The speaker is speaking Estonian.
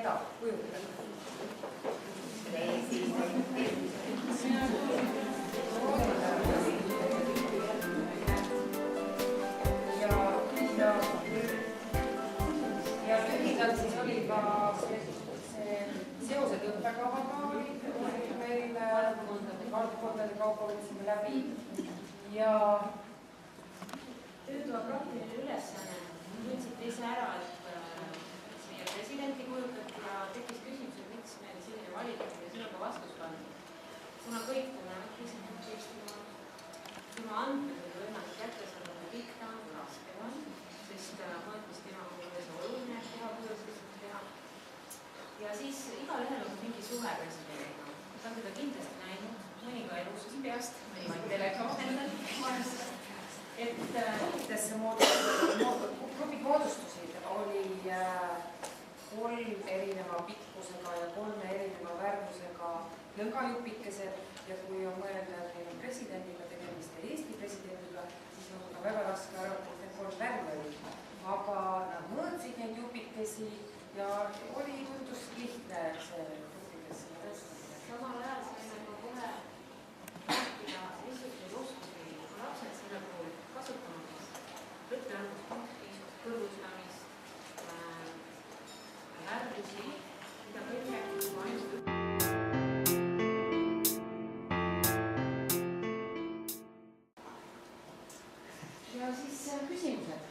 keda kujutada? Ja lühidalt siis oli ka see seosed õppekavaga oli meil valdkondade kaupa võtsime läbi ja töötoa praktiline ülesanne. Tundsite ise ära, et meie presidenti kujutati ja tekkis küsimus, et miks meil selline valik ja sellega vastus pandi. Kuna kõik tunnevad presidenti Eestimaa, tema andmed oli võimalik kätte saada kõik ta on raske on, sest mõõtmis tema kuidas oluline teha, kuidas teha. Ja siis igal lehel on mingi suhe presidendiga. Ta on teda kindlasti näinud, mõni ka elusest peast, mõni vaid telekaamendal. et grupi moodustusid oli 3 erineva pikkusega ja 3 erineva värvusega lõngajupikesed ja kui on mõelda, et meil on presidendiga tegemist ja Eesti presidendiga, siis on ka väga raske arvata, et need 3 värvi olid. Aga nad mõõtsid neid jupikesi ja tundus lihtne see grupidesse. Samal ajal saime ka kohe rääkida niisuguseid oskusi lapsed selle puhul kasutamisest, võttearvuspunktist, kõrgustamist, värvusi, mida kõik rääkida ainult. Ja siis küsimused.